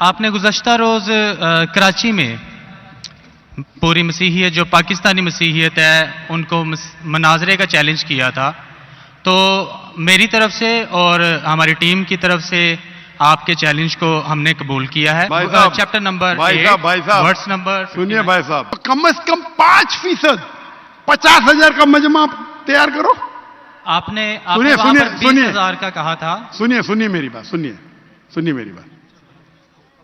आपने गुज़श्ता रोज़ कराची में पूरी मसीहियत जो पाकिस्तानी मसीहियत है उनको मनाजरे का चैलेंज किया था, तो मेरी तरफ से और हमारी टीम की तरफ से आपके चैलेंज को हमने कबूल किया है। Chapter number 8 verse number. सुनिए भाई साहब, कम से कम 5% 50,000 का मजमा तैयार करो। आपने 20,000 का कहा था। सुनिए मेरी बात, सुनिए मेरी बात।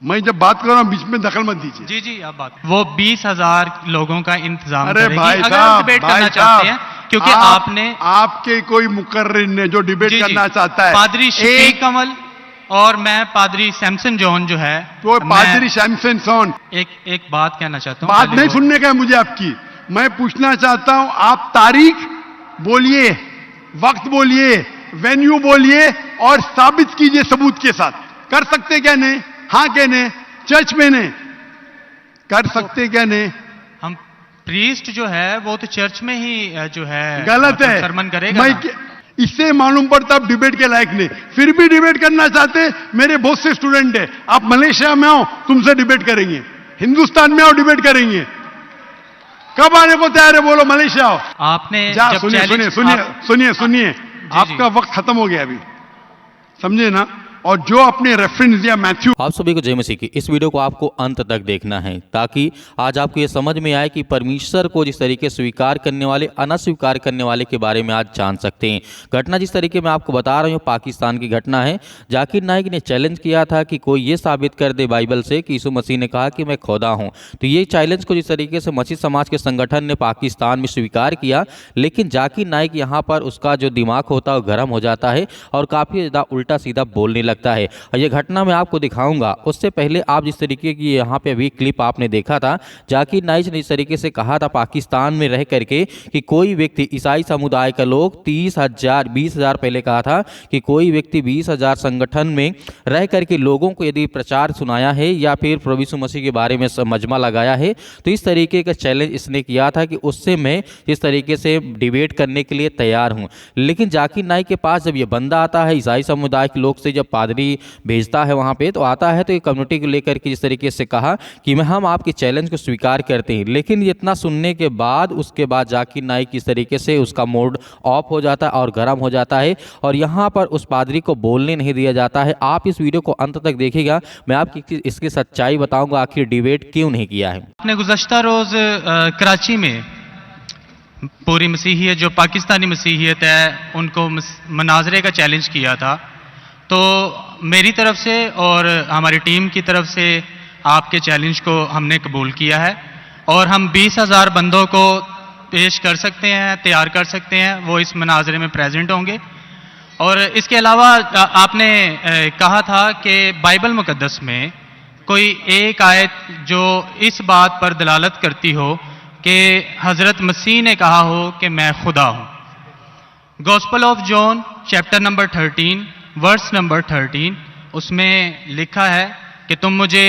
मैं जब बात कर रहा हूं बीच में दखल मत दीजिए। जी आप बात। वो 20,000 लोगों का इंतजाम अरे करेगी भाई अगर हम डिबेट करना चाहते हैं, क्योंकि आपके कोई मुकर्रिर ने जो डिबेट करना चाहता है, पादरी शफीक कमल और मैं पादरी सैमसन जॉन जो है, तो पादरी सैमसन जॉन। एक बात कहना चाहता हूँ। बात नहीं सुनने का है मुझे आपकी, मैं पूछना चाहता हूं, आप तारीख बोलिए, वक्त बोलिए, वेन्यू बोलिए और साबित कीजिए सबूत के साथ। कर सकते क्या नहीं? हाँ क्या नहीं? चर्च में नहीं कर सकते क्या नहीं? हम प्रीस्ट जो है वो तो चर्च में ही जो है गलत है, सरमन करेगा। इससे मालूम पड़ता आप डिबेट के लायक नहीं, फिर भी डिबेट करना चाहते। मेरे बहुत से स्टूडेंट है, आप मलेशिया में आओ तुमसे डिबेट करेंगे, हिंदुस्तान में आओ डिबेट करेंगे। कब आने को तैयार है बोलो? मलेशिया आओ। आपने सुनिए आपका वक्त खत्म हो गया अभी, समझे ना? और जो अपने रेफरेंस दिया मैथ्यू। आप सभी को जय मसीह की। इस वीडियो को आपको अंत तक देखना है ताकि आज आपको ये समझ में आए कि परमेश्वर को जिस तरीके स्वीकार करने वाले अस्वीकार करने वाले के बारे में आज जान सकते हैं। घटना जिस तरीके मैं आपको बता रहा हूँ पाकिस्तान की घटना है। जाकिर नाइक ने चैलेंज किया था कि कोई ये साबित कर दे बाइबल से कि यीशु मसीह ने कहा कि मैं खुदा हूँ। तो ये चैलेंज को जिस तरीके से मसीह समाज के संगठन ने पाकिस्तान में स्वीकार किया, लेकिन जाकिर नाइक यहाँ पर उसका जो दिमाग होता है वो गर्म हो जाता है और काफ़ी ज़्यादा उल्टा सीधा बोलने लगता है। और ये घटना मैं आपको दिखाऊंगा। उससे पहले आप जिस तरीके की यहाँ पे अभी क्लिप आपने देखा था, जाकिर नाइक ने इस तरीके से कहा था पाकिस्तान में रह करके कि कोई व्यक्ति ईसाई समुदाय का लोग 30,000 20,000 पहले कहा था कि कोई व्यक्ति 20,000 संगठन में रह करके लोगों को यदि प्रचार सुनाया है या फिर प्रभु यीशु मसीह के बारे में मजमा लगाया है, तो इस तरीके का चैलेंज इसने किया था कि उससे मैं इस तरीके से डिबेट करने के लिए तैयार हूँ। लेकिन जाकिर नाइक के पास जब ये बंदा आता है ईसाई समुदाय के लोग से, जब पादरी भेजता है वहाँ पे, तो आता है तो ये कम्युनिटी को लेकर के जिस तरीके से कहा कि हम आपके चैलेंज को स्वीकार करते हैं। लेकिन इतना सुनने के बाद उसके बाद जाकिर नाइक किस तरीके से उसका मूड ऑफ हो जाता है और गर्म हो जाता है और यहाँ पर उस पादरी को बोलने नहीं दिया जाता है। आप इस वीडियो को अंत तक देखिएगा, मैं आपकी इसकी सच्चाई बताऊंगा आखिर डिबेट क्यों नहीं किया है। आपने गुज़श्ता रोज़ कराची में पूरी मसीहियत जो पाकिस्तानी मसीहियत है उनको मनाजरे का चैलेंज किया था, तो मेरी तरफ से और हमारी टीम की तरफ से आपके चैलेंज को हमने कबूल किया है और हम 20,000 बंदों को पेश कर सकते हैं, तैयार कर सकते हैं, वो इस मनाजरे में प्रेजेंट होंगे। और इसके अलावा आपने कहा था कि बाइबल मुकद्दस में कोई एक आयत जो इस बात पर दलालत करती हो कि हज़रत मसीह ने कहा हो कि मैं खुदा हूँ। Gospel of John chapter number 13 verse number 13, उसमें लिखा है कि तुम मुझे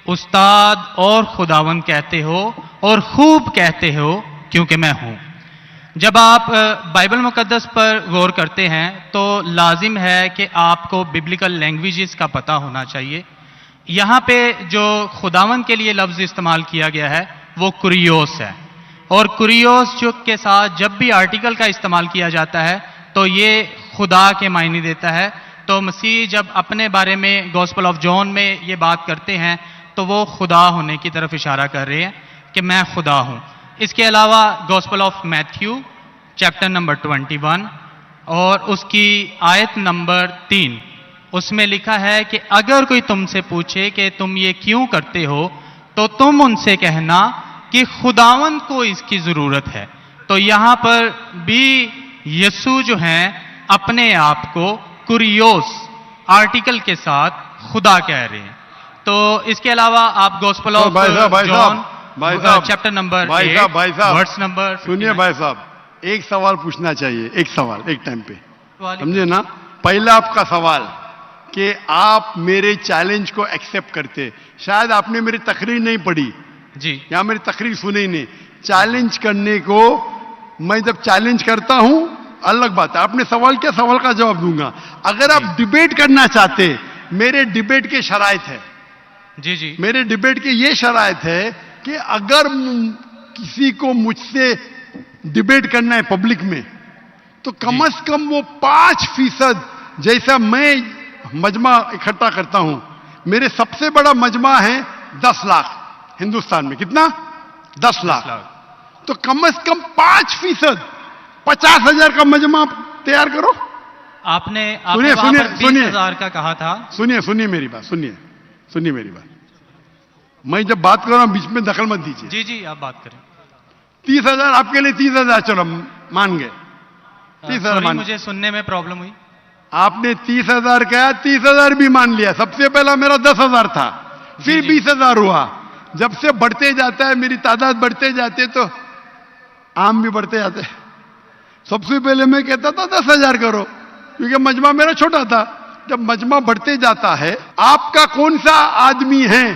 उस्ताद और खुदावंद कहते हो और खूब कहते हो क्योंकि मैं हूं। जब आप बाइबल मुकद्दस पर गौर करते हैं तो लाजिम है कि आपको बिब्लिकल लैंग्वेजेस का पता होना चाहिए। यहाँ पे जो खुदावंद के लिए लफ्ज़ इस्तेमाल किया गया है वो कुरियोस है, और कुरियोस जो के साथ जब भी आर्टिकल का इस्तेमाल किया जाता है तो ये खुदा के मायने देता है। तो मसीह जब अपने बारे में गॉस्पेल ऑफ जॉन में ये बात करते हैं तो वो खुदा होने की तरफ इशारा कर रहे हैं कि मैं खुदा हूँ। इसके अलावा gospel of Matthew chapter number 21 और उसकी आयत नंबर 3, उसमें लिखा है कि अगर कोई तुमसे पूछे कि तुम ये क्यों करते हो तो तुम उनसे कहना कि खुदावंद को इसकी ज़रूरत है। तो यहाँ पर भी यीशु जो हैं अपने आप को कुरियोस आर्टिकल के साथ खुदा कह रहे हैं। तो इसके अलावा आप gospel of John chapter number 8 verse number. सुनिए भाई साहब, एक सवाल पूछना चाहिए, एक सवाल एक टाइम पे, समझे ना? पहला आपका सवाल कि आप मेरे चैलेंज को एक्सेप्ट करते। शायद आपने मेरी तकरीर नहीं पढ़ी जी, या मेरी तकरीर सुनी नहीं। चैलेंज करने को मैं जब चैलेंज करता हूं अलग बात है, आपने सवाल किया, सवाल का जवाब दूंगा। अगर आप डिबेट करना चाहते, मेरे डिबेट के शराइत है, जी जी मेरे डिबेट की ये शराइत है कि अगर किसी को मुझसे डिबेट करना है पब्लिक में तो कम से कम वो 5% जैसा मैं मजमा इकट्ठा करता हूं। मेरे सबसे बड़ा मजमा है 10 लाख हिंदुस्तान में। कितना? 10 लाख। तो कम से कम 5%, 50,000 का मजमा तैयार करो। आपने सुनिए वहां सुनिए पर सुनिए 20,000 का कहा था। सुनिए मेरी बात, सुनिए मेरी बात। मैं जब बात कर रहा हूं बीच में दखल मत दीजिए। जी जी आप बात करें। 30,000 आपके लिए 30,000 चलो मान गए। 30,000 सॉरी, मान मुझे सुनने में प्रॉब्लम हुई। आपने 30,000 कहा, 30,000 भी मान लिया। सबसे पहला मेरा 10,000 था, फिर जी। 20,000 हुआ। जब से बढ़ते जाता है, मेरी तादाद बढ़ते जाते तो आम भी बढ़ते जाते। सबसे पहले मैं कहता था 10,000 करो, क्योंकि मजमा मेरा छोटा था। जब मजमा बढ़ते जाता है, आपका कौन सा आदमी है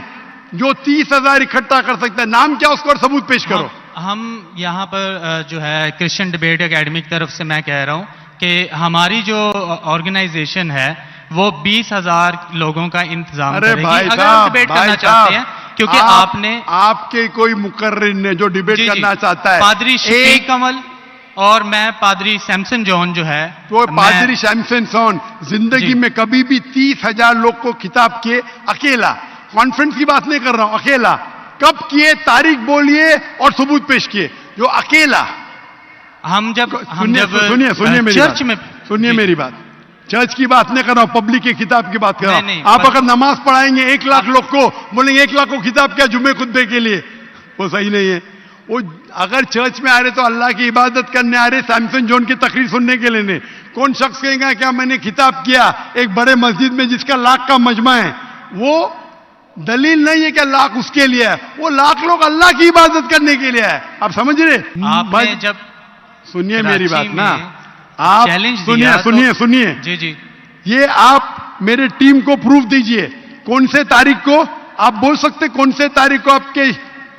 जो 30,000 इकट्ठा कर सकता है? नाम क्या उसका और सबूत पेश करो। हम यहाँ पर जो है क्रिश्चियन डिबेट एकेडमी की तरफ से मैं कह रहा हूँ कि हमारी जो ऑर्गेनाइजेशन है वो 20,000 लोगों का इंतजाम अरे करेगी भाई अगर साहब, हम डिबेट करना चाहते हैं, क्योंकि आपने आपके कोई मुकर्रिर ने जो डिबेट जी, करना चाहता है, पादरी शफीक कमल और मैं पादरी सैमसन जॉन जो है तो पादरी सैमसन जॉन जिंदगी में कभी भी 30,000 लोग को खिताब किए अकेला। कॉन्फ्रेंस की बात नहीं कर रहा हूं, अकेला। कब किए? तारीख बोलिए और सबूत पेश किए। जो अकेला सुनिए मेरी चर्च में सुनिए मेरी बात। चर्च की बात नहीं कर रहा हूं, पब्लिक के खिताब की बात कर रहा हूं। आप बस, अगर नमाज पढ़ाएंगे 1 लाख लोग को, बोलेंगे 1 लाख को खिताब किया जुमे खुतबे के लिए, वो सही नहीं है। वो अगर चर्च में आ रहे तो अल्लाह की इबादत करने आ रहे, सैमसन जॉन की तकरीर सुनने के लिए नहीं। कौन शख्स कहेगा क्या मैंने खिताब किया एक बड़े मस्जिद में जिसका लाख का मजमा है? वो दलील नहीं है कि लाख उसके लिए है, वो लाख लोग अल्लाह की इबादत करने के लिए है। आप समझ रहे? आपने जब सुनिए मेरी बात ना, आप सुनिए जी जी, ये आप मेरे टीम को प्रूफ दीजिए। कौन से तारीख को आप बोल सकते? कौन से तारीख को आपके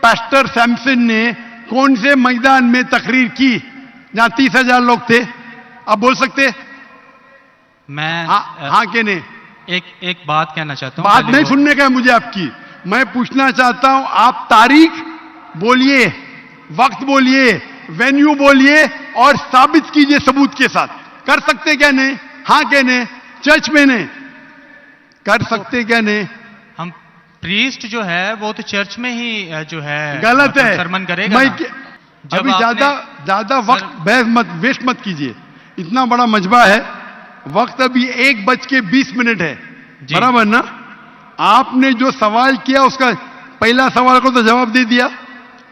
पास्टर सैमसन ने कौन से मैदान में तकरीर की जहां 30,000 लोग थे? आप बोल सकते? मैं हाँ के नहीं? एक बात कहना चाहता हूं। बात नहीं सुनने का है मुझे आपकी। मैं पूछना चाहता हूं, आप तारीख बोलिए, वक्त बोलिए, वेन्यू बोलिए और साबित कीजिए सबूत के साथ। कर सकते क्या नहीं? हाँ के नहीं? चर्च में नहीं कर सकते क्या नहीं? हम प्रीस्ट जो है वो तो चर्च में ही जो है गलत है। सरमन करेगा मैं ना। अभी ज्यादा वक्त बहस मत वेस्ट मत कीजिए। इतना बड़ा मजबा है, वक्त अभी 1:20 है, बराबर ना? आपने जो सवाल किया उसका पहला सवाल को तो जवाब दे दिया।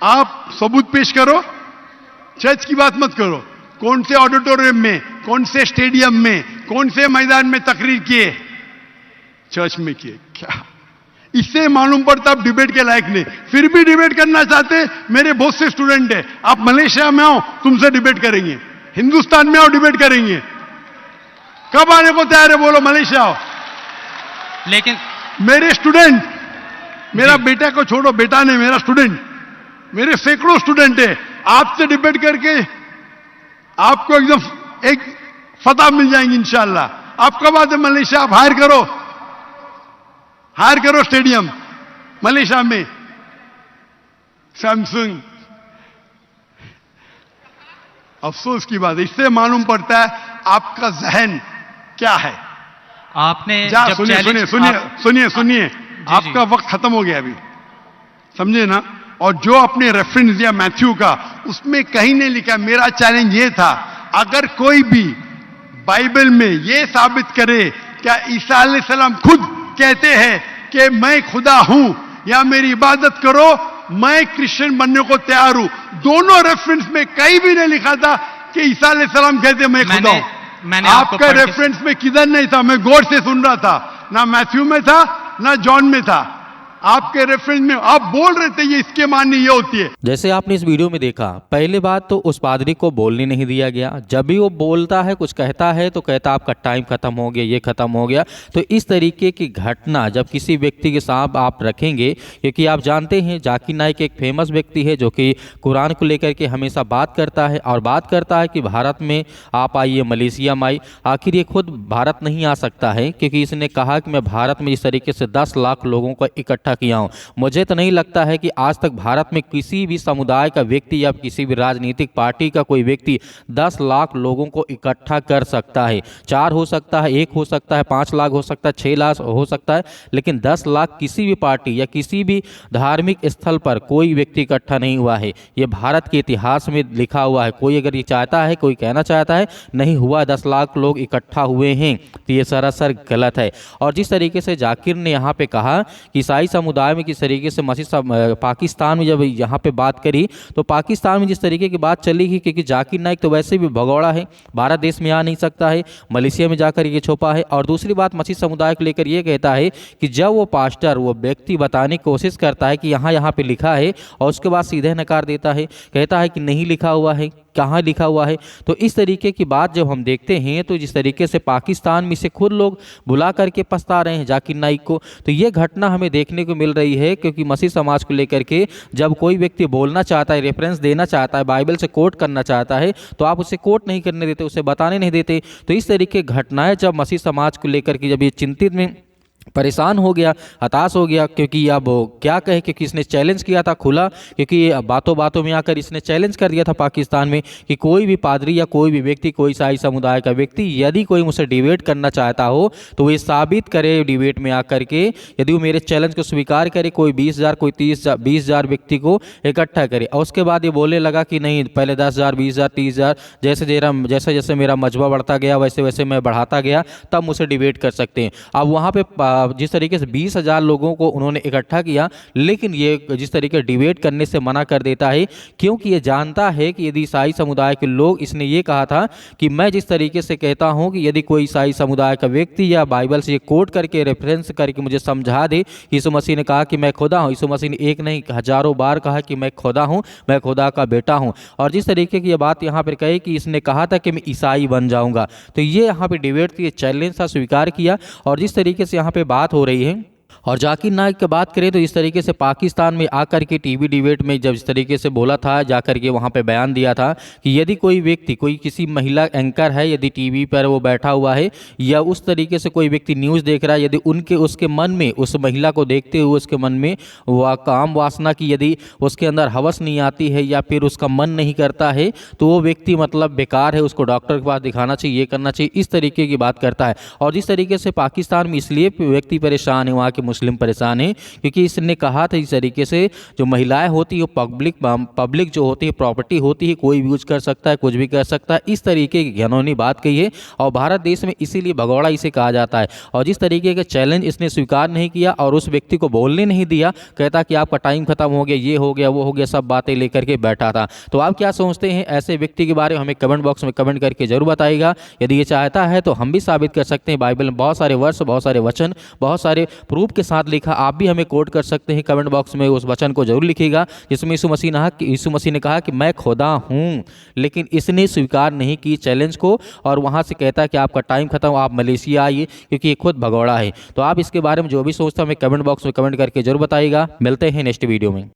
आप सबूत पेश करो, चर्च की बात मत करो। कौन से ऑडिटोरियम में, कौन से स्टेडियम में, कौन से मैदान में तकरीर किए? चर्च में किए। क्या इससे मालूम पड़ता आप डिबेट के लायक नहीं? फिर भी डिबेट करना चाहते। मेरे बहुत से स्टूडेंट है, आप मलेशिया में आओ तुमसे डिबेट करेंगे, हिंदुस्तान में आओ डिबेट करेंगे। कब आने को तैयार है? बोलो मलेशिया आओ। लेकिन मेरे स्टूडेंट, मेरा बेटा को छोड़ो, बेटा नहीं, मेरा स्टूडेंट, मेरे सैकड़ों स्टूडेंट है। आपसे डिबेट करके आपको एकदम एक फतह मिल जाएंगी इंशाल्लाह। आप कब आते मलेशिया? आप हायर करो स्टेडियम मलेशिया में। सैमसंग, अफसोस की बात, इससे मालूम पड़ता है आपका जहन क्या है। आपने सुनिए आपका वक्त खत्म हो गया अभी, समझे ना? और जो आपने रेफरेंस दिया मैथ्यू का, उसमें कहीं नहीं लिखा। मेरा चैलेंज ये था, अगर कोई भी बाइबल में ये साबित करे क्या ईसा अलैहिस्सलाम खुद कहते हैं कि मैं खुदा हूं या मेरी इबादत करो, मैं क्रिश्चियन बनने को तैयार हूं। दोनों रेफरेंस में कहीं भी नहीं लिखा था कि ईसा अलैहिस्सलाम कहते मैं खुदा हूं। आपका रेफरेंस में किधर नहीं था? मैं गौर से सुन रहा था, ना मैथ्यू में था ना जॉन में था। आपके रेफरेंस में आप बोल रहे थे ये इसके माननी ये होती है। जैसे आपने इस वीडियो में देखा, पहले बात तो उस पादरी को बोलने नहीं दिया गया। जब भी वो बोलता है, कुछ कहता है तो कहता आपका टाइम खत्म हो गया, ये खत्म हो गया। तो इस तरीके की घटना जब किसी व्यक्ति के साथ आप रखेंगे, क्योंकि आप जानते हैं जाकिर नाइक एक फेमस व्यक्ति है जो कि कुरान को लेकर के हमेशा बात करता है और बात करता है कि भारत में आप आइए, मलेशिया में आइए। आखिर ये खुद भारत नहीं आ सकता है, क्योंकि इसने कहा कि मैं भारत में इस तरीके से 10 लाख लोगों को इकट्ठा इकट्ठा किया हूँ। मुझे तो नहीं लगता है कि आज तक भारत में किसी भी समुदाय का व्यक्ति या किसी भी राजनीतिक पार्टी का कोई व्यक्ति 10 लाख लोगों को इकट्ठा कर सकता है। 4 हो सकता है, 1 हो सकता है, 5 लाख हो सकता है, 6 लाख हो सकता है, लेकिन 10 लाख किसी भी पार्टी या किसी भी धार्मिक स्थल पर कोई व्यक्ति इकट्ठा नहीं हुआ है। ये भारत के इतिहास में लिखा हुआ है। कोई अगर ये चाहता है, कोई कहना चाहता है नहीं हुआ 10 लाख लोग इकट्ठा हुए हैं, तो ये सरासर गलत है। और जिस तरीके से जाकिर ने यहाँ पे कहा कि ईसाई समुदाय में किस तरीके से पाकिस्तान में जब यहाँ पे बात करी तो पाकिस्तान में जिस तरीके की बात चली कि क्योंकि जाकिर नाइक तो वैसे भी भगौड़ा है, भारत देश में आ नहीं सकता है, मलेशिया में जाकर ये छुपा है। और दूसरी बात मसीह समुदाय को लेकर ये कहता है कि जब वो पास्टर वो व्यक्ति बताने की कोशिश करता है कि यहाँ पे लिखा है और उसके बाद सीधे नकार देता है, कहता है कि नहीं लिखा हुआ है, कहाँ लिखा हुआ है। तो इस तरीके की बात जब हम देखते हैं तो जिस तरीके से पाकिस्तान में से खुद लोग बुला करके पछता रहे हैं जाकिर नाइक को, तो ये घटना हमें देखने को मिल रही है। क्योंकि मसीह समाज को लेकर के जब कोई व्यक्ति बोलना चाहता है, रेफरेंस देना चाहता है, बाइबल से कोट करना चाहता है, तो आप उसे कोट नहीं करने देते, उसे बताने नहीं देते। तो इस तरीके की घटनाएं जब मसीह समाज को लेकर के जब ये चिंतित में परेशान हो गया, हताश हो गया, क्योंकि अब क्या कहे, क्योंकि इसने चैलेंज किया था खुला, क्योंकि बातों बातों में आकर इसने चैलेंज कर दिया था पाकिस्तान में कि कोई भी पादरी या कोई भी व्यक्ति, कोई ईसाई समुदाय का व्यक्ति यदि कोई मुझसे डिबेट करना चाहता हो तो वो साबित करे डिबेट में आकर के, यदि वो मेरे चैलेंज को स्वीकार करे, कोई 20,000 कोई 20,000 व्यक्ति को इकट्ठा करे। और उसके बाद ये बोलने लगा कि नहीं पहले 10,000 20,000 30,000 जैसे जैसे मेरा मजबा बढ़ता गया वैसे वैसे मैं बढ़ाता गया, तब मुझसे डिबेट कर सकते हैं। अब वहाँ पे जिस तरीके से 20,000 लोगों को उन्होंने इकट्ठा किया, लेकिन ये जिस तरीके डिबेट करने से मना कर देता है, क्योंकि ये जानता है कि यदि ईसाई समुदाय के लोग, इसने ये कहा था कि मैं जिस तरीके से कहता हूं कि यदि कोई ईसाई समुदाय का व्यक्ति या बाइबल से ये कोट करके रेफरेंस करके मुझे समझा दे कि यीशु मसीह ने कहा कि मैं खुदा हूं, यीशु मसीह ने एक नहीं हजारों बार कहा कि मैं खुदा हूं, मैं खुदा का बेटा हूं, और जिस तरीके की ये बात यहाँ पर कही कि इसने कहा था कि मैं ईसाई बन जाऊंगा, तो ये यहाँ पे डिबेट थी, चैलेंज था, स्वीकार किया। और जिस तरीके से यहाँ पे बात हो रही है, और जाकिर नाइक की बात करें तो इस तरीके से पाकिस्तान में आकर के टीवी डिबेट में जब इस तरीके से बोला था, जाकर के वहाँ पे बयान दिया था कि यदि कोई व्यक्ति, कोई किसी महिला एंकर है, यदि टीवी पर वो बैठा हुआ है या उस तरीके से कोई व्यक्ति न्यूज़ देख रहा है, यदि उसके मन में उस महिला को देखते हुए उसके मन में वह काम वासना की यदि उसके अंदर हवस नहीं आती है या फिर उसका मन नहीं करता है, तो वो व्यक्ति मतलब बेकार है, उसको डॉक्टर के पास दिखाना चाहिए, ये करना चाहिए, इस तरीके की बात करता है। और जिस तरीके से पाकिस्तान में इसलिए व्यक्ति परेशान है, वहाँ के मुस्लिम परेशान है, क्योंकि इसने कहा था इस तरीके से जो महिलाएं होती है पब्लिक जो होती है प्रॉपर्टी होती है, कोई भी यूज कर सकता है, कुछ भी कर सकता है, इस तरीके की घिनौनी बात कही है। और भारत देश में इसीलिए भगौड़ा इसे कहा जाता है। और जिस तरीके का चैलेंज इसने स्वीकार नहीं किया और उस व्यक्ति को बोलने नहीं दिया, कहता कि आपका टाइम खत्म हो गया, ये हो गया, वो हो गया, सब बातें लेकर के बैठा था। तो आप क्या सोचते हैं ऐसे व्यक्ति के बारे में? हमें कमेंट बॉक्स में कमेंट करके जरूर बताइएगा। यदि ये चाहता है तो हम भी साबित कर सकते हैं, बाइबल में बहुत सारे वर्ष, बहुत सारे वचन, बहुत सारे प्रूफ के साथ लिखा, आप भी हमें कोट कर सकते हैं। कमेंट बॉक्स में उस वचन को जरूर लिखिएगा जिसमें यीशु मसीह ने कहा कि मैं खुदा हूं, लेकिन इसने स्वीकार नहीं की चैलेंज को और वहां से कहता है कि आपका टाइम खत्म, आप मलेशिया आइए, क्योंकि ये खुद भगौड़ा है। तो आप इसके बारे में जो भी सोचते हैं हमें कमेंट बॉक्स में कमेंट करके जरूर बताइएगा। मिलते हैं नेक्स्ट वीडियो में।